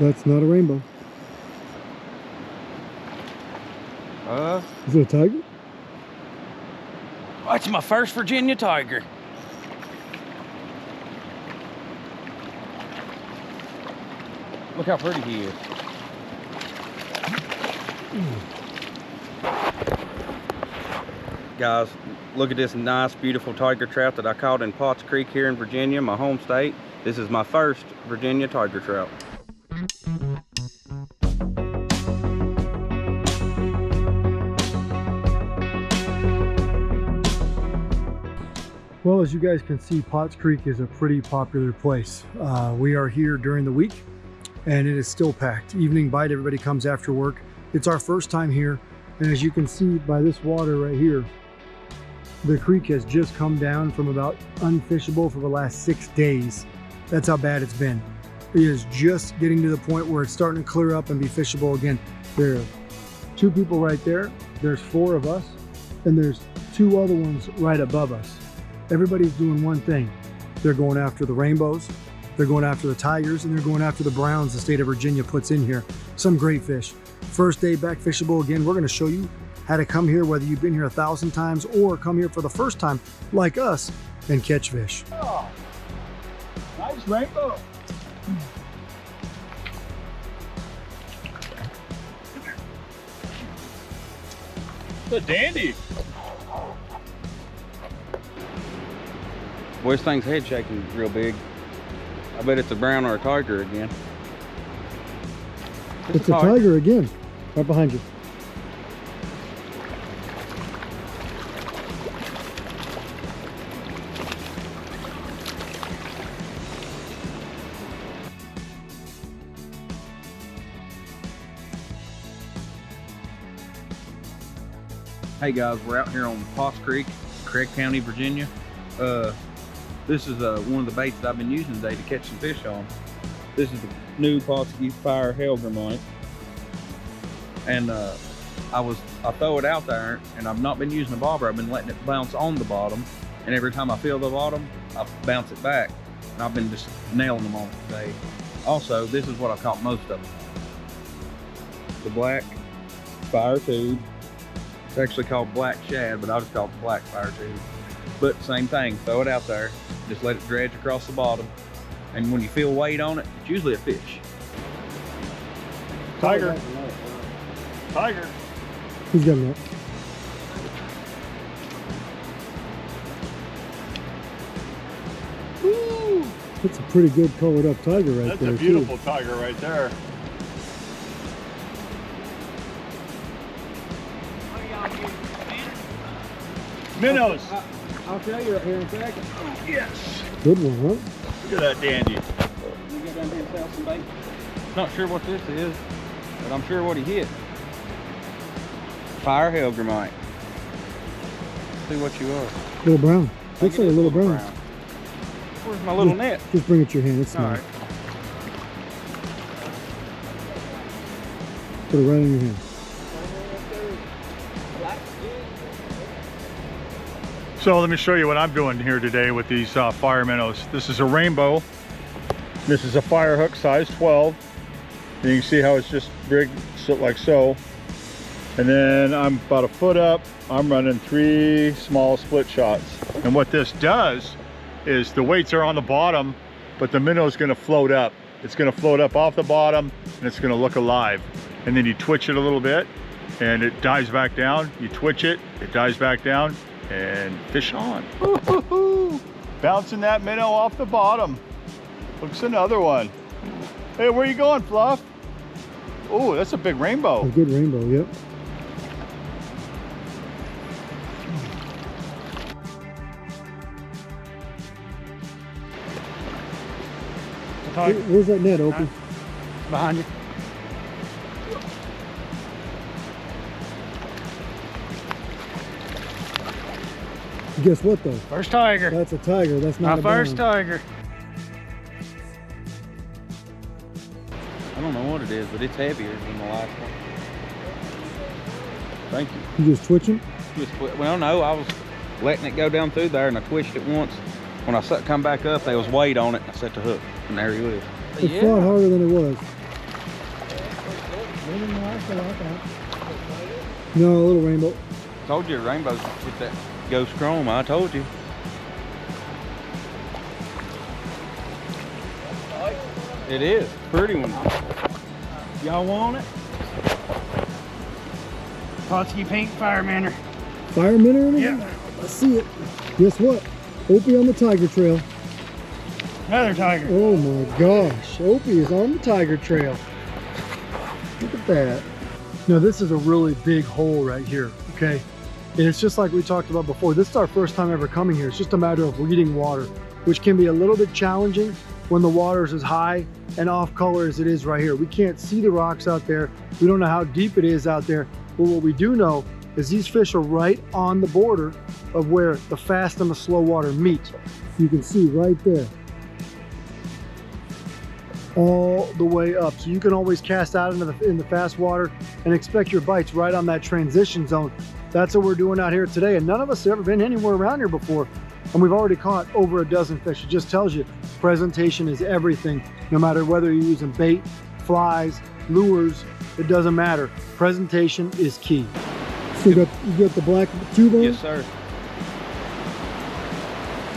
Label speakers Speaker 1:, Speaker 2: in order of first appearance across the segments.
Speaker 1: That's not a rainbow. Is it a tiger?
Speaker 2: That's my first Virginia tiger. Look how pretty he is. Guys, look at this nice, beautiful tiger trout that I caught in Pautzke Creek here in Virginia, my home state. This is my first Virginia tiger trout.
Speaker 1: Well, as you guys can see, Pautzke Creek is a pretty popular place. We are here during the week and it is still packed. Evening bite, everybody comes after work. It's our first time here. And as you can see by this water right here, the creek has just come down from about unfishable for the last 6 days. That's how bad it's been. It is just getting to the point where it's starting to clear up and be fishable again. There are 2 people right there. There's 4 of us and there's 2 other ones right above us. Everybody's doing one thing. They're going after the rainbows, they're going after the tigers, and they're going after the browns the state of Virginia puts in here. Some great fish. First day back fishable again. We're gonna show you how to come here, whether you've been here 1,000 times or come here for the first time like us and catch fish.
Speaker 3: Oh, nice rainbow. It's a dandy.
Speaker 2: Boy, this thing's head shaking real big. I bet it's a brown or a tiger again.
Speaker 1: It's a tiger again, right behind you.
Speaker 2: Hey guys, we're out here on Pautzke Creek, Craig County, Virginia. This is one of the baits that I've been using today to catch some fish on. This is the new Pautzke Fire Helgramite. And I throw it out there and I've not been using the bobber. I've been letting it bounce on the bottom. And every time I feel the bottom, I bounce it back. And I've been just nailing them on it today. Also, this is what I caught most of them. The black fire tube. It's actually called black shad, but I just call it black fire tube. But same thing, throw it out there, just let it dredge across the bottom. And when you feel weight on it, it's usually a fish.
Speaker 3: Tiger. Tiger.
Speaker 1: He's got that.
Speaker 3: Woo!
Speaker 1: That's a pretty good colored up tiger right there.
Speaker 3: That's a beautiful tiger right there. Minnows.
Speaker 2: I'll tell you right here in a second.
Speaker 3: Yes.
Speaker 1: Good one, huh?
Speaker 3: Look at that dandy.
Speaker 2: We go down here and sell some bait. Not sure what this is, but I'm sure what he hit. Fire Helgramite. See what you are.
Speaker 1: Little brown. Looks like a little brown.
Speaker 2: Where's my little net?
Speaker 1: Just bring it to your hand. It's
Speaker 2: All
Speaker 1: small.
Speaker 2: right.
Speaker 1: Put it right in your hand.
Speaker 3: So let me show you what I'm doing here today with these fire minnows. This is a rainbow. This is a fire hook size 12. And you can see how it's just rigged like so. And then I'm about a foot up. I'm running 3 small split shots. And what this does is the weights are on the bottom, but the minnow is going to float up. It's going to float up off the bottom and it's going to look alive. And then you twitch it a little bit and it dives back down. You twitch it, it dives back down, and fish on. Bouncing that minnow off the bottom. Looks another one. Hey, where you going, Fluff? Oh, that's a big rainbow.
Speaker 1: A good rainbow, yep. Where's that net open?
Speaker 2: Behind you.
Speaker 1: Guess what though?
Speaker 2: First tiger.
Speaker 1: That's a tiger. That's not
Speaker 2: My first tiger. I don't know what it is, but it's heavier than the last one. Thank you.
Speaker 1: You just twitching?
Speaker 2: Well, no, I was letting it go down through there and I twitched it once. When I come back up, there was weight on it and I set the hook, and there he was.
Speaker 1: It's far harder than it was. No, a little rainbow.
Speaker 2: Told you rainbows with that ghost chrome. I told you. It is pretty one. Y'all want it? Pautzke pink firemanner.
Speaker 1: Fireman?
Speaker 2: Yeah.
Speaker 1: I see it. Guess what? Opie on the tiger trail.
Speaker 2: Another tiger.
Speaker 1: Oh my gosh. Opie is on the tiger trail. Look at that. Now this is a really big hole right here, okay? And it's just like we talked about before. This is our first time ever coming here. It's just a matter of reading water, which can be a little bit challenging when the water is as high and off color as it is right here. We can't see the rocks out there. We don't know how deep it is out there. But what we do know is these fish are right on the border of where the fast and the slow water meet. You can see right there. All the way up. So you can always cast out into the fast water and expect your bites right on that transition zone. That's what we're doing out here today. And none of us have ever been anywhere around here before. And we've already caught over a dozen fish. It just tells you presentation is everything. No matter whether you're using bait, flies, lures, it doesn't matter. Presentation is key. So you got the black tube on?
Speaker 2: Yes, sir.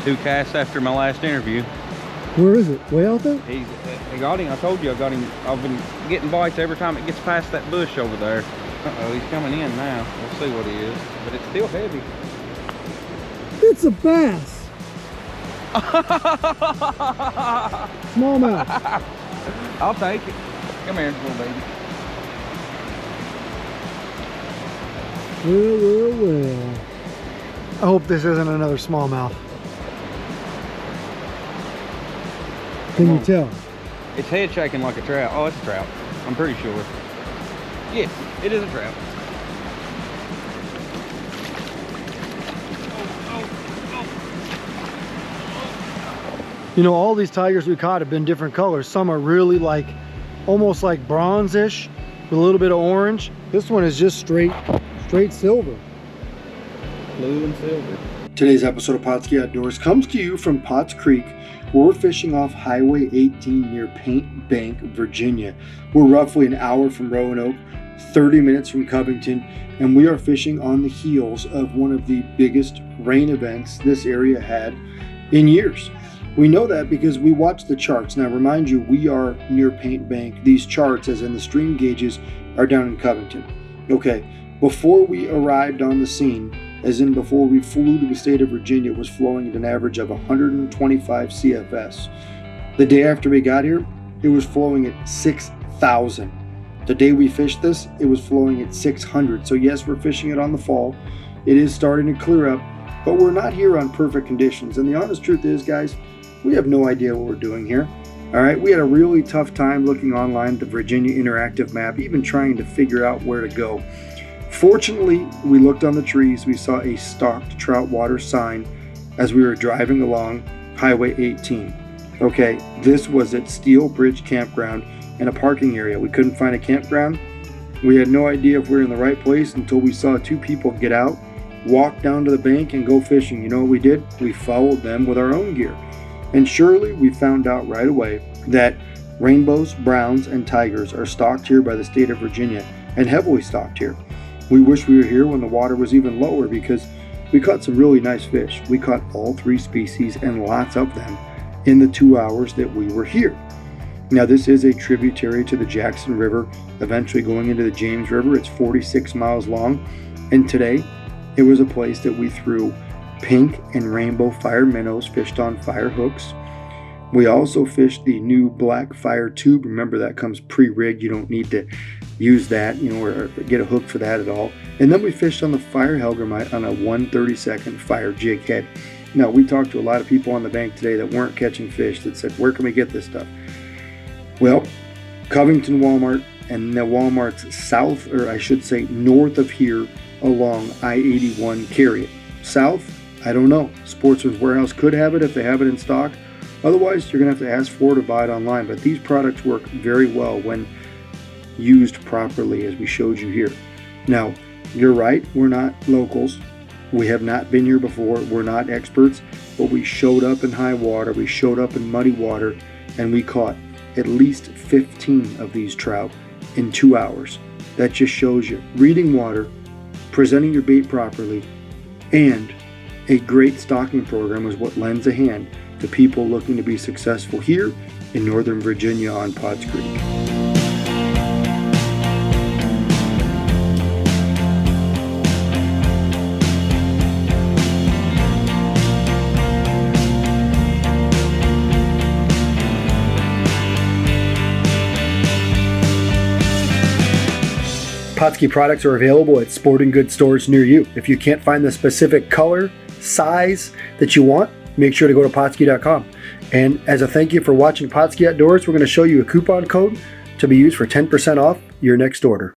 Speaker 2: 2 casts after my last interview.
Speaker 1: Where is it? Way out there?
Speaker 2: I got him. I told you I got him. I've been getting bites every time it gets past that bush over there. Uh-oh, he's coming in now. We'll see what he is. But it's still heavy.
Speaker 1: It's a bass. Smallmouth.
Speaker 2: I'll take it. Come here, little baby.
Speaker 1: Well. I hope this isn't another smallmouth. Can you tell?
Speaker 2: It's head shaking like a trout. Oh, it's a trout. I'm pretty sure. Yeah, it is a trout.
Speaker 1: You know, all these tigers we caught have been different colors. Some are really like, almost like bronze-ish with a little bit of orange. This one is just straight silver.
Speaker 2: Blue and silver.
Speaker 1: Today's episode of Pautzke Outdoors comes to you from Potts Creek, where we're fishing off Highway 18 near Paint Bank, Virginia. We're roughly an hour from Roanoke, 30 minutes from Covington, and we are fishing on the heels of one of the biggest rain events this area had in years. We know that because we watched the charts. Now, remind you, we are near Paint Bank. These charts, as in the stream gauges, are down in Covington. Okay, before we arrived on the scene, as in before we flew to the state of Virginia, it was flowing at an average of 125 CFS. The day after we got here, it was flowing at 6,000. The day we fished this, it was flowing at 600. So yes, we're fishing it on the fall. It is starting to clear up, but we're not here on perfect conditions. And the honest truth is, guys, we have no idea what we're doing here. All right, we had a really tough time looking online at the Virginia interactive map, even trying to figure out where to go. Fortunately, we looked on the trees. We saw a stocked trout water sign as we were driving along Highway 18. Okay, this was at Steel Bridge Campground and a parking area. We couldn't find a campground. We had no idea if we were in the right place until we saw 2 people get out, walk down to the bank, and go fishing. You know what we did? We followed them with our own gear. And surely we found out right away that rainbows, browns, and tigers are stocked here by the state of Virginia and heavily stocked here. We wish we were here when the water was even lower because we caught some really nice fish. We caught all 3 species and lots of them in the 2 hours that we were here. Now, this is a tributary to the Jackson River, eventually going into the James River. It's 46 miles long, and today it was a place that we threw pink and rainbow fire minnows fished on fire hooks. We also fished the new black fire tube. Remember, that comes pre-rigged. You don't need to use that, or get a hook for that at all. And then we fished on the fire hellgrammite on a 1/32 fire jig head. Now, we talked to a lot of people on the bank today that weren't catching fish that said, where can we get this stuff? Well, Covington Walmart and the Walmarts south, or I should say north of here along I-81 carry it. South, I don't know. Sportsman's Warehouse could have it if they have it in stock. Otherwise, you're going to have to ask for it or buy it online. But these products work very well when used properly, as we showed you here. Now, you're right, we're not locals. We have not been here before. We're not experts, but we showed up in high water. We showed up in muddy water, and we caught at least 15 of these trout in 2 hours. that just shows you reading water, presenting your bait properly, and a great stocking program is what lends a hand to people looking to be successful here in Northern Virginia on Pautzke Creek. Pautzke products are available at sporting goods stores near you. If you can't find the specific color, size that you want, make sure to go to Pautzke.com. And as a thank you for watching Pautzke Outdoors, we're going to show you a coupon code to be used for 10% off your next order.